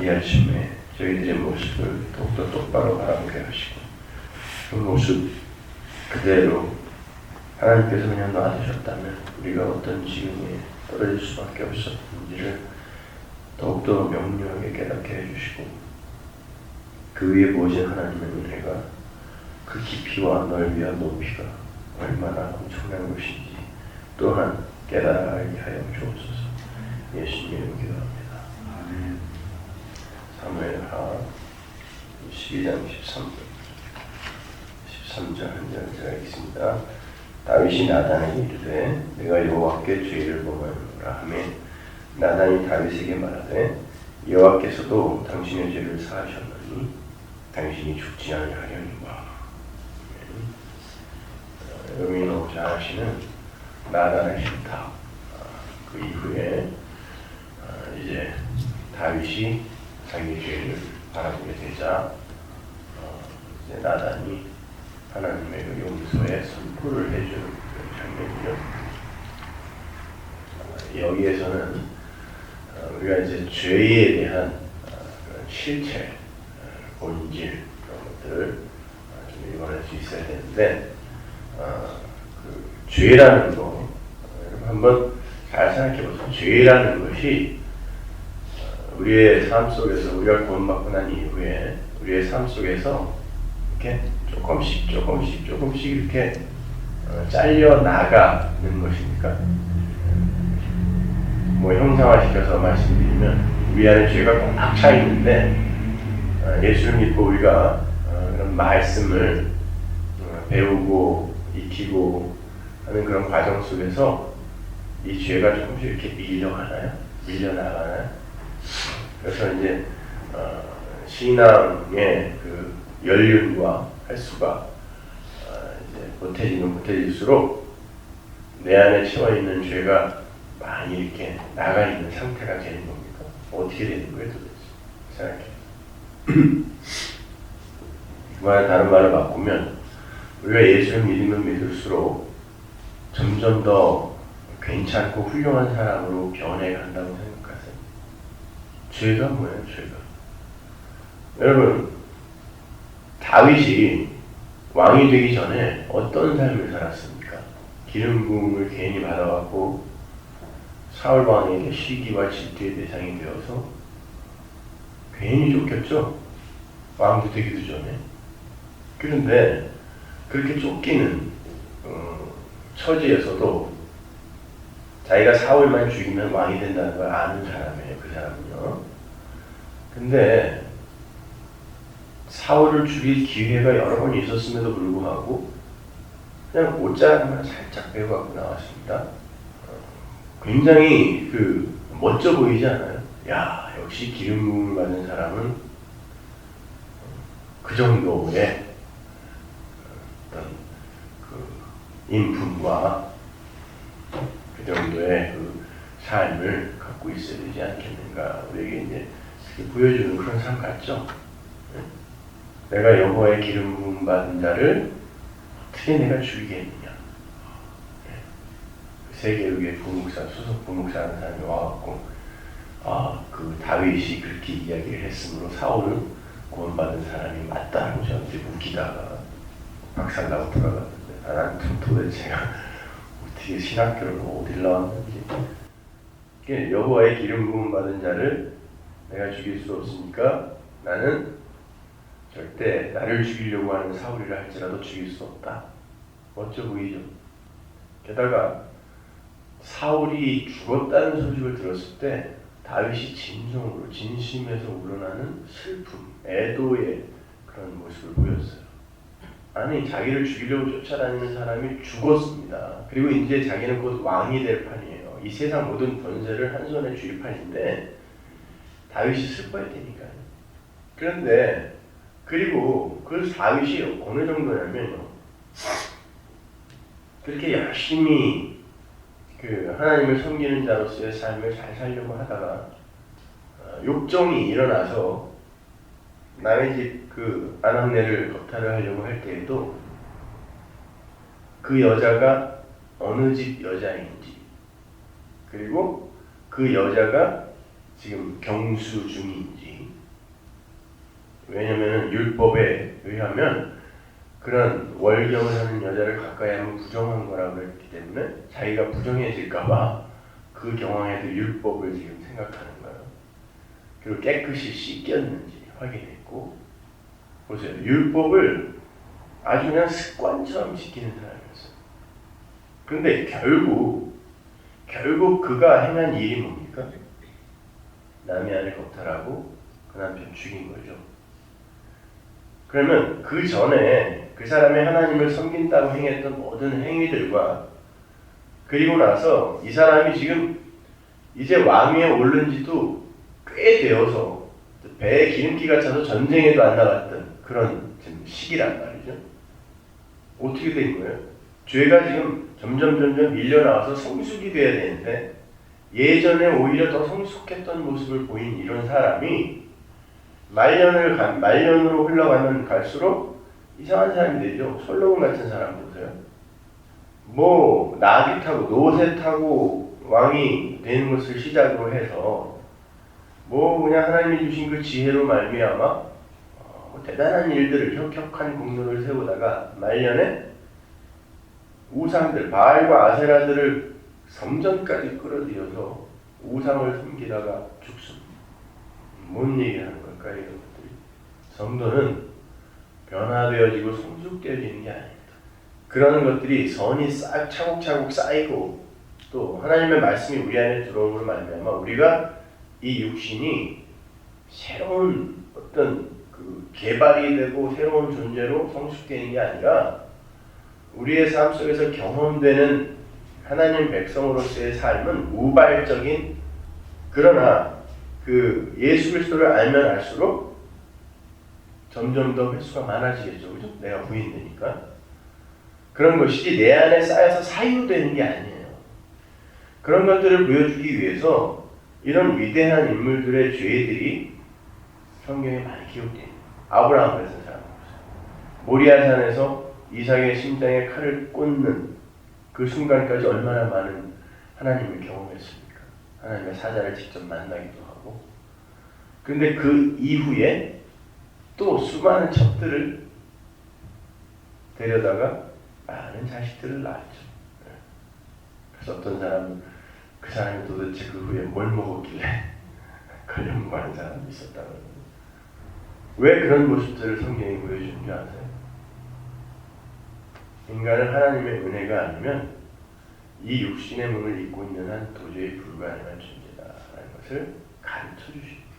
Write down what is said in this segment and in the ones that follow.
이 아침에 저희들의 모습을 더욱더 똑바로 바라보게 하시고 그 모습 그대로 하나님께서 그냥 놔두셨다면 우리가 어떤 지경에 떨어질 수밖에 없었는지를 더욱더 명료하게 깨닫게 해주시고 그 위에 보신 하나님의 은혜가 그 깊이와 넓이와 높이가 얼마나 엄청난 것인지 또한 깨달아 알게 하여 주옵소서. 예수님 이름으로 기도합니다. 아멘. 사무엘하 12장 13절 한 절 제가 읽습니다. 다윗이 나단에게 이르되 내가 여호와께 죄를 범하노라 하며 나단이 다윗에게 말하되 여호와께서도 당신의 죄를 사하셨나니 당신이 죽지 아니하려니와. 여러분이 잘 아시는 나단의 신탁. 그 이후에 이제 다윗이 자기 죄를 바라보게 되자 이제 나단이 하나님의 그 용서의 선포를 해주는 그런 장면이죠. 여기에서는 우리가 이제 죄에 대한 그런 실체, 본질 그런 것들을 좀 읽어낼 수 있어야 되는데 그 죄라는 거 여러분 한번 잘 생각해 보세요. 죄라는 것이 우리의 삶 속에서 우리가 구원받고 난 이후에 우리의 삶 속에서 이렇게 조금씩 이렇게 잘려 나가는 것입니까? 뭐 형상화시켜서 말씀드리면 우리 안에 죄가 꽉 차 있는데 예수를 믿고 우리가 그런 말씀을 배우고 익히고 하는 그런 과정 속에서 이 죄가 조금씩 이렇게 밀려나가나요? 그래서 이제 신앙의 그 연륜과 횟수가 이제 보태질수록 내 안에 채워 있는 죄가 많이 이렇게 나가 있는 상태가 되는 겁니까? 어떻게 되는 거예요, 도대체? 생각해. 그 말 다른 말로 바꾸면 우리가 예수를 믿으면 믿을수록 점점 더 괜찮고 훌륭한 사람으로 변해간다고 생각하세요? 죄가 뭐예요, 죄가? 여러분, 다윗이 왕이 되기 전에 어떤 삶을 살았습니까? 기름 부음을 괜히 받아갖고 사울 왕에게 시기와 질투의 대상이 되어서 괜히 쫓겼죠? 왕도 되기도 전에. 그런데 그렇게 쫓기는 처지에서도 자기가 사울만 죽이면 왕이 된다는 걸 아는 사람이에요. 그 사람은요. 근데 사울을 죽일 기회가 여러 번 있었음에도 불구하고 그냥 옷자락만 살짝 빼고 갖고 나왔습니다. 굉장히 멋져 보이지 않아요? 야, 역시 기름 부음을 받는 사람은 그 정도의 어떤 인품과 그 정도의 그 삶을 갖고 있어야 되지 않겠는가. 우리에게 이제 보여주는 그런 삶 같죠? 내가 여호와의 기름 부음 받은 자를 어떻게 내가 죽이겠느냐. 세계의회 부목사, 수석 부목사라는 사람이 와갖고 그 다윗이 그렇게 이야기를 했으므로 사울은 구원받은 사람이 맞다라고 저한테 웃기다가 박살나고 돌아갔는데 난 도대체가 어떻게 신학교를 어딜 나왔는지. 여호와의 기름 부음 받은 자를 내가 죽일 수 없으니까 나는 절대 나를 죽이려고 하는 사울이라 할지라도 죽일 수 없다. 멋져 보이죠? 게다가 사울이 죽었다는 소식을 들었을 때 다윗이 진정으로 진심에서 우러나는 슬픔, 애도의 그런 모습을 보였어요. 아니, 자기를 죽이려고 쫓아다니는 사람이 죽었습니다. 그리고 이제 자기는 곧 왕이 될 판이에요. 이 세상 모든 권세를 한 손에 쥘 판인데 다윗이 슬퍼했다니까요. 그런데 그리고 그 다윗이 어느 정도냐면요, 그렇게 열심히 하나님을 섬기는 자로서의 삶을 잘 살려고 하다가 욕정이 일어나서 남의 집 아낙네를 겁탈을 하려고 할 때에도 그 여자가 어느 집 여자인지, 그리고 그 여자가 지금 경수 중인지 왜냐면 율법에 의하면 그런 월경을 하는 여자를 가까이 하면 부정한 거라고 그랬기 때문에 자기가 부정해질까봐 그 경황에도 율법을 지금 생각하는 거예요. 그리고 깨끗이 씻겼는지 확인했고, 보세요. 율법을 아주 그냥 습관처럼 지키는 사람이었어요. 그런데 결국 그가 행한 일이 뭡니까? 남의 아내 겁탈하고 그 남편 죽인 거죠. 그러면 그 전에 그 사람이 하나님을 섬긴다고 행했던 모든 행위들과 그리고 나서 이 사람이 지금 이제 왕위에 오른 지도 꽤 되어서 배에 기름기가 차서 전쟁에도 안 나갔던 그런 시기란 말이죠. 어떻게 된 거예요? 죄가 지금 점점 밀려나와서 성숙이 돼야 되는데 예전에 오히려 더 성숙했던 모습을 보인 이런 사람이 말년으로 흘러가면 갈수록 이상한 사람이 되죠. 솔로몬 같은 사람 보세요. 뭐 나귀 타고 노새 타고 왕이 되는 것을 시작으로 해서 뭐 그냥 하나님이 주신 그 지혜로 말미암아 대단한 일들을 혁혁한 공로를 세우다가 말년에 우상들 바알과 아세라들을 성전까지 끌어들여서 우상을 섬기다가 죽습니다. 뭔 얘기하는 걸까요? 이런 것들이 성도는 변화되어지고 성숙되어지는 게 아닙니다. 그런 것들이 선이 싹 차곡차곡 쌓이고 또 하나님의 말씀이 우리 안에 들어옴으로 말미암아 우리가 이 육신이 새로운 어떤 그 개발이 되고 새로운 존재로 성숙되는 게 아니라 우리의 삶 속에서 경험되는 하나님 백성으로서의 삶은 우발적인 그러나 그 예수 그리스도를 알면 알수록 점점 더 횟수가 많아지겠죠. 그죠? 내가 부인되니까. 그런 것이지 내 안에 쌓여서 사유되는 게 아니에요. 그런 것들을 보여주기 위해서 이런 위대한 인물들의 죄들이 성경에 많이 기록되어 있어요. 아브라함 같은 사람, 모리아산에서 이삭의 심장에 칼을 꽂는 그 순간까지 얼마나 많은 하나님을 경험했습니까? 하나님의 사자를 직접 만나기도 하고. 그런데 그 이후에 또 수많은 첩들을 데려다가 많은 자식들을 낳았죠. 그래서 어떤 사람은 그 사람이 도대체 그 후에 뭘 먹었길래 그걸 연구하는 사람이 있었다고 합니다. 왜 그런 모습들을 성경이 보여주는 줄 아세요? 인간은 하나님의 은혜가 아니면 이 육신의 몸을 입고 있는 한 도저히 불가능한 존재다라는 것을 가르쳐 주십니다.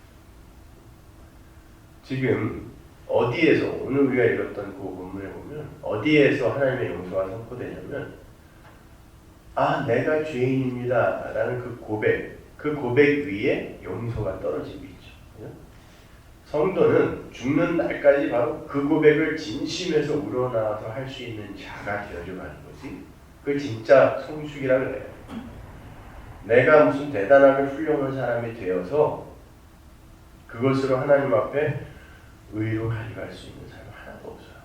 지금 어디에서 오늘 우리가 읽었던 그 본문에 보면 어디에서 하나님의 용서가 선포되냐면 내가 죄인입니다 라는 그 고백 위에 용서가 떨어지고 있죠. 성도는 죽는 날까지 바로 그 고백을 진심에서 우러나와서 할 수 있는 자가 되어져 가는 거지. 그게 진짜 성숙이라 그래요. 내가 무슨 대단하게 훌륭한 사람이 되어서 그것으로 하나님 앞에 의로 가져갈 수 있는 사람 하나도 없어요.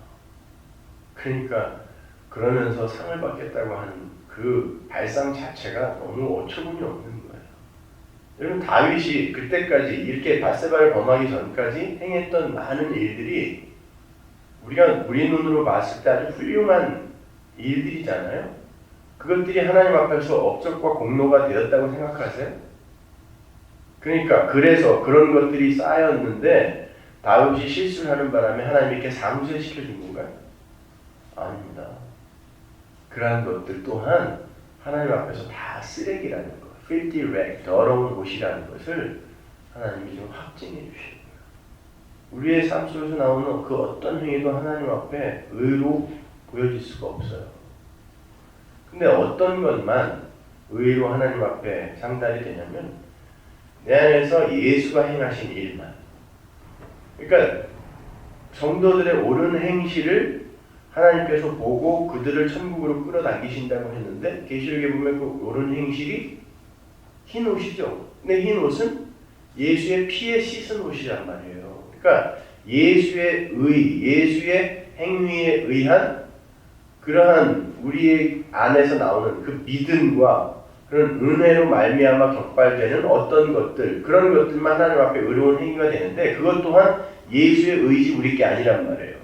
그러니까 그러면서 상을 받겠다고 하는 그 발상 자체가 너무 어처구니 없는 거예요. 여러분 다윗이 그때까지 이렇게 밧세바를 범하기 전까지 행했던 많은 일들이 우리 눈으로 봤을 때 아주 훌륭한 일들이잖아요. 그것들이 하나님 앞에서 업적과 공로가 되었다고 생각하세요? 그러니까 그래서 그런 것들이 쌓였는데 다윗이 실수를 하는 바람에 하나님이 이렇게 상쇄시켜준 건가요? 아닙니다. 그러한 것들 또한 하나님 앞에서 다 쓰레기라는 것, filthy rag, 더러운 옷이라는 것을 하나님이 좀 확증해 주시는 거예요. 우리의 삶 속에서 나오는 그 어떤 행위도 하나님 앞에 의로 보여질 수가 없어요. 근데 어떤 것만 의로 하나님 앞에 상달이 되냐면 내 안에서 예수가 행하신 일만. 그러니까 성도들의 옳은 행실을 하나님께서 보고 그들을 천국으로 끌어당기신다고 했는데 계시록에 보면 그 옳은 행실이 흰 옷이죠. 근데 흰 옷은 예수의 피에 씻은 옷이란 말이에요. 그러니까 예수의 예수의 행위에 의한 그러한 우리 안에서 나오는 그 믿음과 그런 은혜로 말미암아 격발되는 어떤 것들, 그런 것들만 하나님 앞에 의로운 행위가 되는데 그것 또한 예수의 의지 우리 게 아니란 말이에요.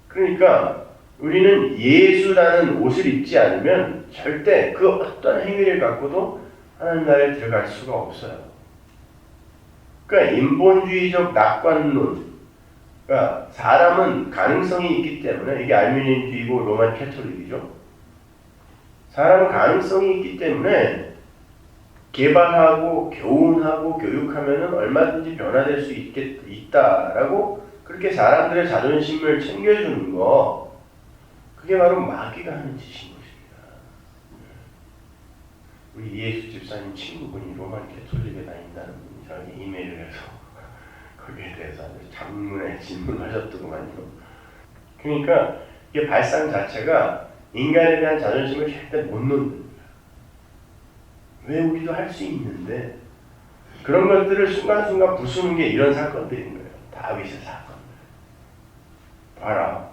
그러니까 우리는 예수라는 옷을 입지 않으면 절대 그 어떤 행위를 갖고도 하나님 나라에 들어갈 수가 없어요. 그러니까 인본주의적 낙관론, 그러니까 사람은 가능성이 있기 때문에, 이게 알미니안주의고 로만 캐톨릭이죠. 사람은 가능성이 있기 때문에 개발하고 교훈하고 교육하면은 얼마든지 변화될 수 있다라고 그렇게 사람들의 자존심을 챙겨주는 거, 그게 바로 마귀가 하는 짓인 것입니다. 우리 이예수 집사님 친구분이 로만 캐톨릭에 다닌다는 분이 저에게 이메일을 해서 거기에 대해서 아주 장문의 질문을 하셨더구만요. 그러니까 이게 발상 자체가 인간에 대한 자존심을 절대 못 놓는 거예요. 왜 우리도 할 수 있는데 그런 것들을 순간순간 부수는 게 이런 사건들인 거예요. 다윗의 사건. 봐라.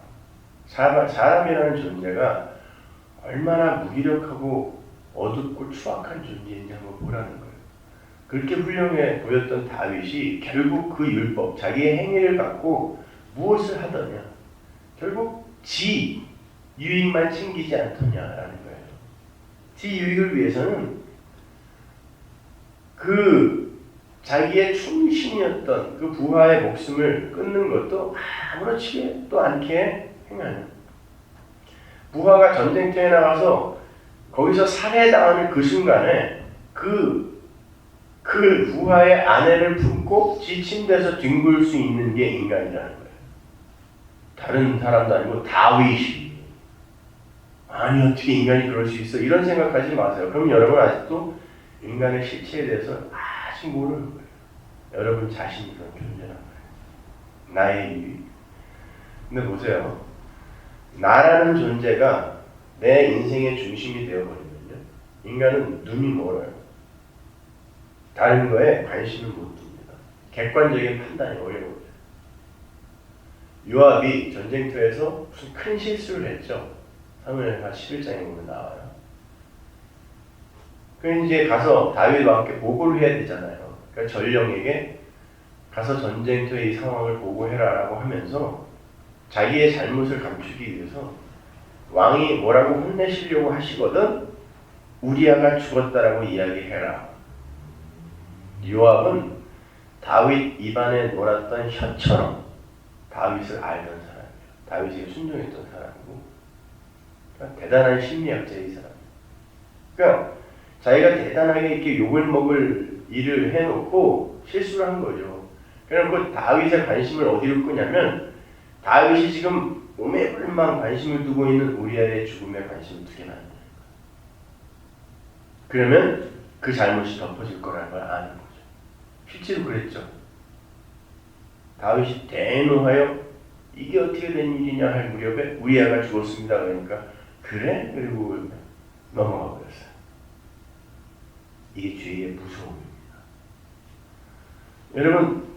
사람이라는 존재가 얼마나 무기력하고 어둡고 추악한 존재인지 한번 보라는 거예요. 그렇게 훌륭해 보였던 다윗이 결국 그 율법, 자기의 행위를 갖고 무엇을 하더냐. 결국 지 유익만 챙기지 않더냐라는 거예요. 지 유익을 위해서는 그 자기의 충신이었던 그 부하의 목숨을 끊는 것도 아무렇지도 않게 행하는, 부하가 전쟁터에 나가서 거기서 살해당하는 그 순간에 그 부하의 아내를 품고 지친 데서 뒹굴 수 있는 게 인간이라는 거예요. 다른 사람도 아니고 다윗이. 아니 어떻게 인간이 그럴 수 있어? 이런 생각하지 마세요. 그럼 여러분 아직도 인간의 실체에 대해서 아직 모르는 거예요. 여러분 자신이 그런 존재란 말이에요. 나의 유익. 근데 보세요. 나라는 존재가 내 인생의 중심이 되어버리면요, 인간은 눈이 멀어요. 다른 거에 관심을 못 둡니다. 객관적인 판단이 어려워요. 요압이 전쟁터에서 무슨 큰 실수를 했죠. 사무엘하 11장에 보면 나와요. 그 이제 가서 다윗과 함께 보고를 해야 되잖아요. 그러니까 전령에게 가서 전쟁터의 이 상황을 보고해라라고 하면서 자기의 잘못을 감추기 위해서 왕이 뭐라고 혼내시려고 하시거든 우리아가 죽었다라고 이야기해라. 요압은 다윗 입안에 놀았던 혀처럼 다윗을 알던 사람이에요. 다윗에게 순종했던 사람이고, 그러니까 대단한 심리학자의 사람. 그러니까 자기가 대단하게 이렇게 욕을 먹을 일을 해놓고 실수를 한 거죠. 그래서 다윗의 관심을 어디로 끄냐면, 다윗이 지금 오매불망 관심을 두고 있는 우리아의 죽음에 관심을 두게 만드는 거예요. 그러면 그 잘못이 덮어질 거라는 걸 아는 거죠. 실제로 그랬죠. 다윗이 대노하여 이게 어떻게 된 일이냐 할 무렵에 우리아가 죽었습니다. 그러니까 그래? 그리고 넘어가 버렸어요. 이게 죄의 무서움입니다.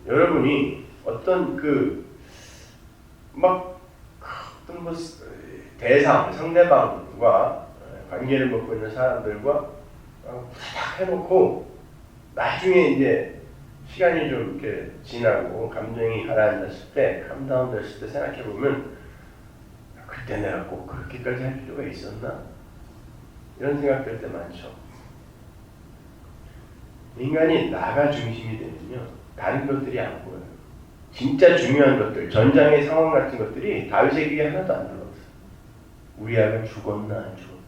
여러분이 어떤 어떤 대상, 상대방과 관계를 맺고 있는 사람들과 부탁 해놓고 나중에 이제 시간이 좀 이렇게 지나고 감정이 가라앉았을 때, 캄다운 됐을 때 생각해보면 그때 내가 꼭 그렇게까지 할 필요가 있었나? 이런 생각될 때 많죠. 인간이 나가 중심이 되면요, 다른 것들이 안 보여요. 진짜 중요한 것들, 전장의 상황 같은 것들이 다윗의 귀에 하나도 안 들어왔어요. 우리아가 죽었나 안 죽었나.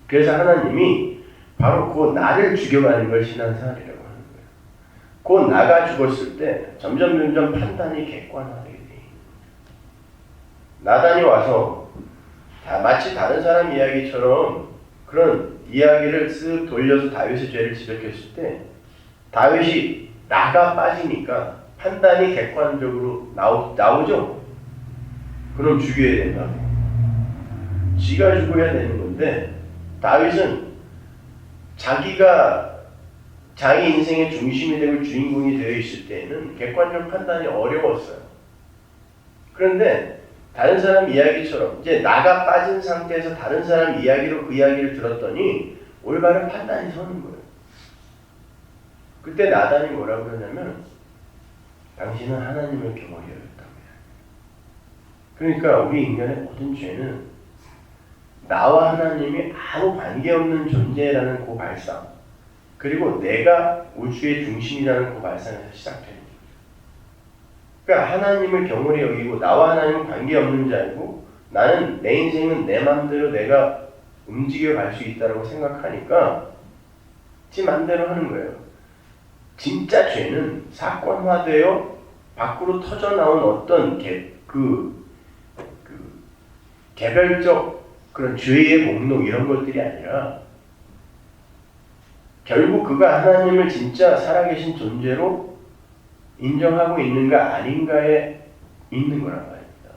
그래서 하나님이 바로 그 나를 죽여가는 걸 신앙생활이라고 하는 거예요. 그 나가 죽었을 때 점점 판단이 객관화되게 돼요. 나단이 와서 마치 다른 사람 이야기처럼 그런 이야기를 쓱 돌려서 다윗의 죄를 지적했을 때, 다윗이 나가 빠지니까 판단이 객관적으로 나오죠. 그럼 죽여야 된다고. 지가 죽어야 되는 건데, 다윗은 자기가 자기 인생의 중심이 되고 주인공이 되어 있을 때에는 객관적 판단이 어려웠어요. 그런데 다른 사람 이야기처럼 이제 나가 빠진 상태에서 다른 사람 이야기로 그 이야기를 들었더니 올바른 판단이 서는 거예요. 그때 나단이 뭐라고 그러냐면, 당신은 하나님을 경험히 여겼다고 해요. 그러니까 우리 인간의 모든 죄는 나와 하나님이 아무 관계없는 존재라는 그 발상, 그리고 내가 우주의 중심이라는 그 발상에서 시작되는 거죠. 그러니까 하나님을 경홀히 여기고 나와 하나님은 관계없는 자이고 나는 내 인생은 내 마음대로 내가 움직여 갈 수 있다고 생각하니까 지 맘대로 하는 거예요. 진짜 죄는 사건화되어 밖으로 터져나온 어떤 개별적 그런 죄의 목록 이런 것들이 아니라 결국 그가 하나님을 진짜 살아계신 존재로 인정하고 있는가 아닌가에 있는 거란 말입니다.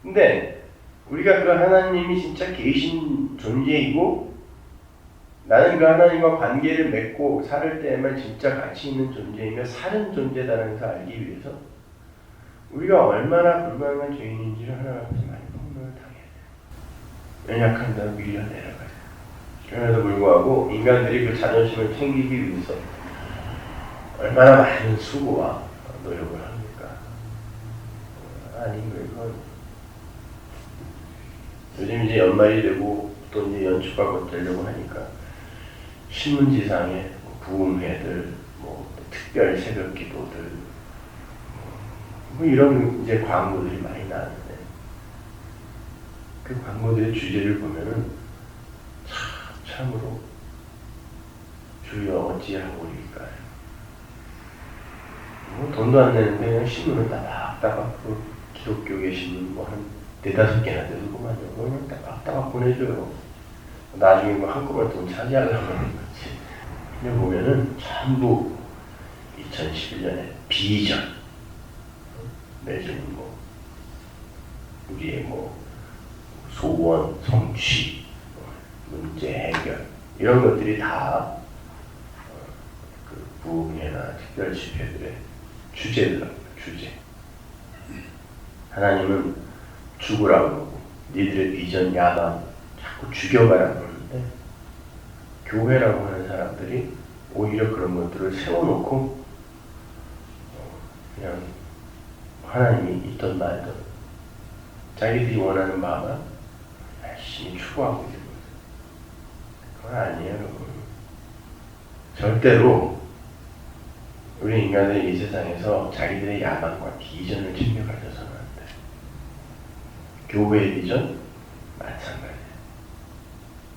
근데 우리가 그 하나님이 진짜 계신 존재이고 나는 그 하나님과 관계를 맺고 살을 때에만 진짜 가치 있는 존재이며 사는 존재다라는 것을 알기 위해서 우리가 얼마나 불가능한 죄인인지를 하나님 앞에서 많이 폭로를 당해야 돼요. 연약한다고 밀려 내려가요. 그럼에도 불구하고 인간들이 그 자존심을 챙기기 위해서 얼마나 많은 수고와 노력을 합니까? 아닌 거예요. 요즘 이제 연말이 되고 또 이제 연초가 곧 되려고 하니까 신문지상에 부흥회들, 특별 새벽 기도들, 이런 이제 광고들이 많이 나왔는데 그 광고들의 주제를 보면은 참으로 주여 어찌하고 우리일까요? 돈도 안 내는데 그냥 신문을 따박따박 기독교계 신문 한 4-5개나 돼서 그만요. 그냥 따박따박 보내줘요. 나중에 한꺼번에 돈 차지하려고 하는 거지. 근데 보면은 전부 2011년에 비전, 내지는 우리의 소원, 성취, 문제 해결 이런 것들이 다 그 부흥회나 특별 집회들의 주제더라고요. 주제. 하나님은 죽으라고 그러고 니들의 비전, 야망 자꾸 죽여가라고 그러는데 교회라고 하는 사람들이 오히려 그런 것들을 세워놓고 그냥 하나님이 있던 말든 자기들이 원하는 마음을 열심히 추구하고 있는 거예요. 그건 아니에요, 여러분. 절대로 우리 인간들이 이 세상에서 자기들의 야망과 비전을 챙겨가져서는 안 돼. 교회의 비전? 마찬가지예요.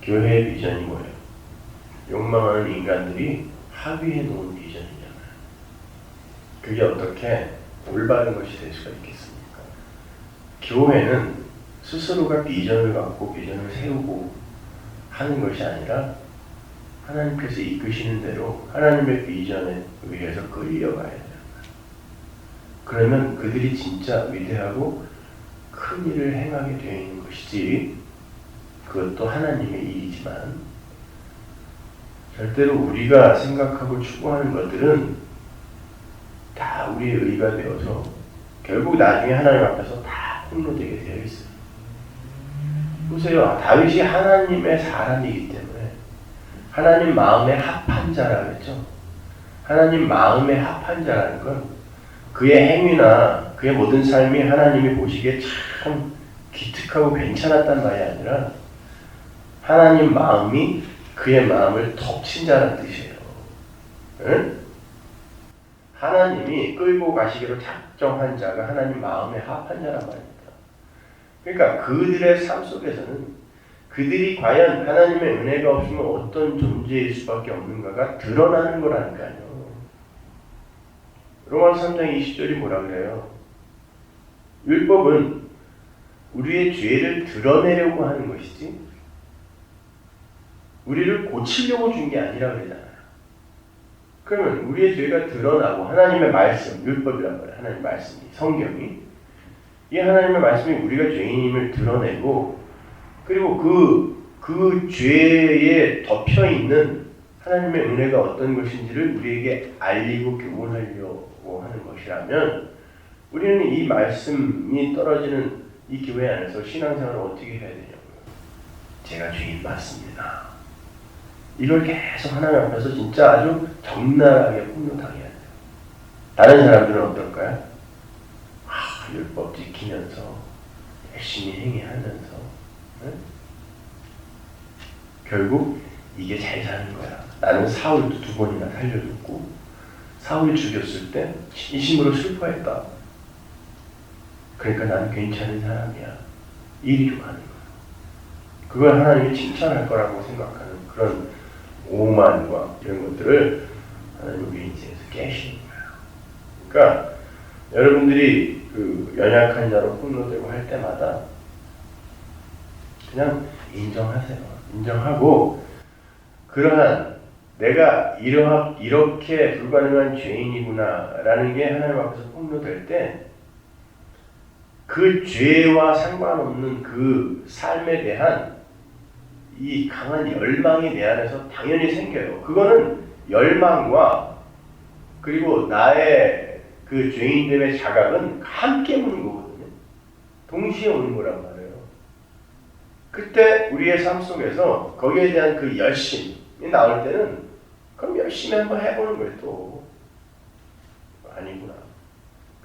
교회의 비전이 뭐예요? 욕망하는 인간들이 합의해 놓은 비전이잖아요. 그게 어떻게 올바른 것이 될 수가 있겠습니까? 교회는 스스로가 비전을 갖고 비전을 세우고 하는 것이 아니라 하나님께서 이끄시는 대로 하나님의 비전에 의해서 끌려가야 돼요. 그러면 그들이 진짜 위대하고 큰 일을 행하게 되어 있는 것이지 그것도 하나님의 일이지만 절대로 우리가 생각하고 추구하는 것들은 다 우리의 의가 되어서 결국 나중에 하나님 앞에서 다 폭로되게 되어 있어요. 보세요. 다윗이 하나님의 사람이기 때문에 하나님 마음에 합한 자라고 했죠. 하나님 마음에 합한 자라는 건 그의 행위나 그의 모든 삶이 하나님이 보시기에 참 기특하고 괜찮았단 말이 아니라 하나님 마음이 그의 마음을 덮친 자라는 뜻이에요. 응? 하나님이 끌고 가시기로 작정한 자가 하나님 마음에 합한 자란 말입니다. 그러니까 그들의 삶 속에서는 그들이 과연 하나님의 은혜가 없으면 어떤 존재일 수밖에 없는가가 드러나는 거라니까요. 로마서 3장 20절이 뭐라 그래요? 율법은 우리의 죄를 드러내려고 하는 것이지 우리를 고치려고 준 게 아니라 그러잖아요. 그러면 우리의 죄가 드러나고 하나님의 말씀, 율법이란 말이에요. 하나님의 말씀이, 성경이 이 하나님의 말씀이 우리가 죄인임을 드러내고 그리고 그 죄에 덮여있는 하나님의 은혜가 어떤 것인지를 우리에게 알리고 교훈하려고 하는 것이라면 우리는 이 말씀이 떨어지는 이 교회 안에서 신앙생활을 어떻게 해야 되냐고요. 제가 죄인 맞습니다. 이걸 계속 하나님 앞에서 진짜 아주 적나라하게 폭로당해야 돼요. 다른 사람들은 어떨까요? 율법 지키면서 열심히 행위하면서 결국 이게 잘 사는 거야. 나는 사울도 2번이나 살려줬고 사울이 죽였을 때 진심으로 슬퍼했다. 그러니까 나는 괜찮은 사람이야. 이리로 가는 거야. 그걸 하나님이 칭찬할 거라고 생각하는 그런 오만과 이런 것들을 하나님 우리 인생에서 깨시는 거예요. 그러니까 여러분들이 그 연약한 자로 폭로되고 할 때마다 그냥 인정하세요. 인정하고 그러한 내가 이렇게 불가능한 죄인이구나 라는 게 하나님 앞에서 폭로될 때 그 죄와 상관없는 그 삶에 대한 이 강한 열망이 내 안에서 당연히 생겨요. 그거는 열망과 그리고 나의 그 죄인됨의 자각은 함께 오는 거거든요. 동시에 오는 거란 말이에요. 그때 우리의 삶 속에서 거기에 대한 그 열심이 나올 때는 그럼 열심히 한번 해보는 거예요. 또 아니구나.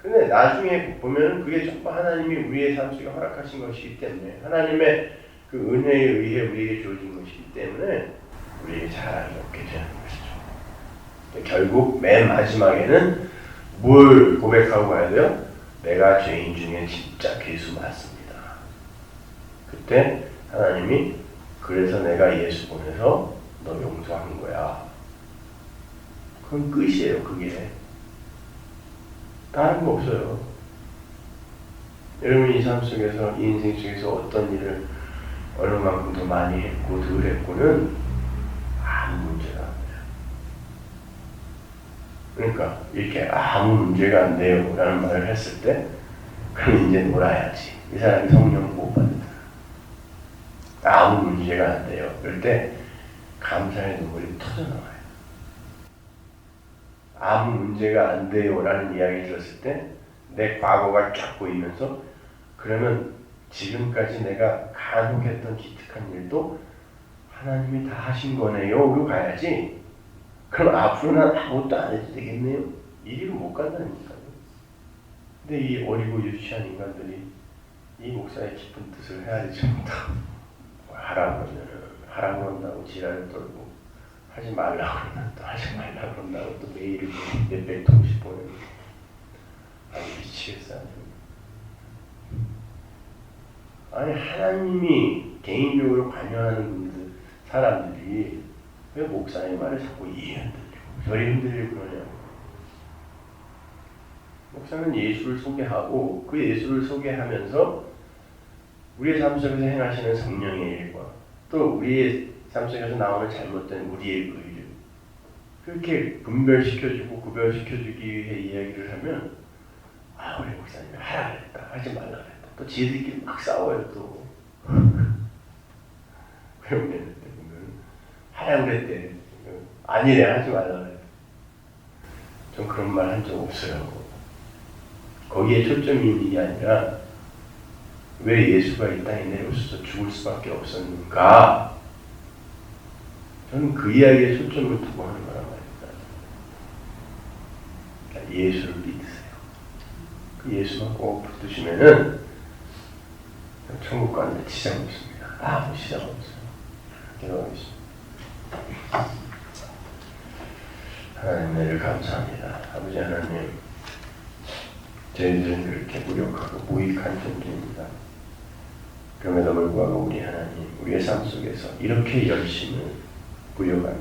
근데 나중에 보면 그게 전부 하나님이 우리의 삶 속에 허락하신 것이기 때문에 하나님의 그 은혜에 의해 우리에게 주어진 것이기 때문에 우리에게 자랑이 없게 되는 것이죠. 결국 맨 마지막에는 뭘 고백하고 가야 돼요? 내가 죄인 중에 진짜 괴수 맞습니다. 그때 하나님이 그래서 내가 예수 보내서 너 용서한 거야. 그건 끝이에요. 그게. 다른 거 없어요. 여러분이 이 삶 속에서, 이 인생 속에서 어떤 일을 어느 만큼 더 많이 했고 덜 했고는 아무 문제가 안 돼요. 그러니까 이렇게 아무 문제가 안 돼요 라는 말을 했을 때 그럼 이제 놀아야지. 이 사람이 성령 못 받는 사람. 아무 문제가 안 돼요. 그럴 때 감사의 눈물이 터져나와요. 아무 문제가 안 돼요 라는 이야기 들었을 때 내 과거가 쫙 보이면서 그러면 지금까지 내가 간혹했던 기특한 일도 하나님이 다 하신 거네요 로 가야지. 그럼 앞으로는 아무것도 안 해도 되겠네요. 이리로 못 간다니까요. 근데 이 어리고 유치한 인간들이 이 목사의 깊은 뜻을 헤아리지 못하고 하라고 그런다고 지랄을 떨고 하지 말라고 그러면 또 하지 말라고 그런다고 또 메일을 몇백 통씩 보내고 미치겠어요. 아니 하나님이 개인적으로 관여하는 분들 사람들이 왜 목사의 말을 자꾸 이해 흔들리고 저리 흔들리고 그러냐고. 목사는 예수를 소개하고 그 예수를 소개하면서 우리의 삶 속에서 행하시는 성령의 일과 또 우리의 삶 속에서 나오는 잘못된 우리의 의를 그렇게 분별시켜주고 구별시켜주기 위해 이야기를 하면 우리 목사님이 하라 그랬다 하지 말라 그랬다 또 지들끼리 막 싸워요 또. 그런 게 있는데 하라 그랬대 아니래 하지 말라 그랬다. 전 그런 말 한 적 없어요. 거기에 초점이 있는 게 아니라 왜 예수가 이 땅에 내려오셔서 죽을 수밖에 없었는가. 저는 그 이야기에 초점을 두고 하는 거란 말입니다. 그러니까 예수를 믿으세요. 그 예수만 꼭 붙드시면은 천국 가는데 지장 없습니다. 아무 지장 없어요. 기도하겠습니다. 하나님 은혜를 감사합니다. 아버지 하나님, 저희들은 그렇게 무력하고 무익한 존재입니다. 그럼에도 불구하고 우리 하나님, 우리의 삶 속에서 이렇게 열심을 부여가며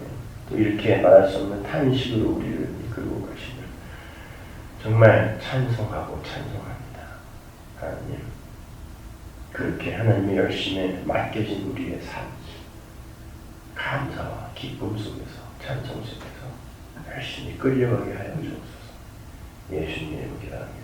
또 이렇게 말할 수 없는 탄식으로 우리를 이끌고 가시는 정말 찬송하고 찬송합니다. 하나님, 그렇게 하나님의 열심에 맡겨진 우리의 삶, 감사와 기쁨 속에서 찬송 속에서 열심히 끌려가게 하여 주옵소서. 예수님의 이름으로 기도합니다.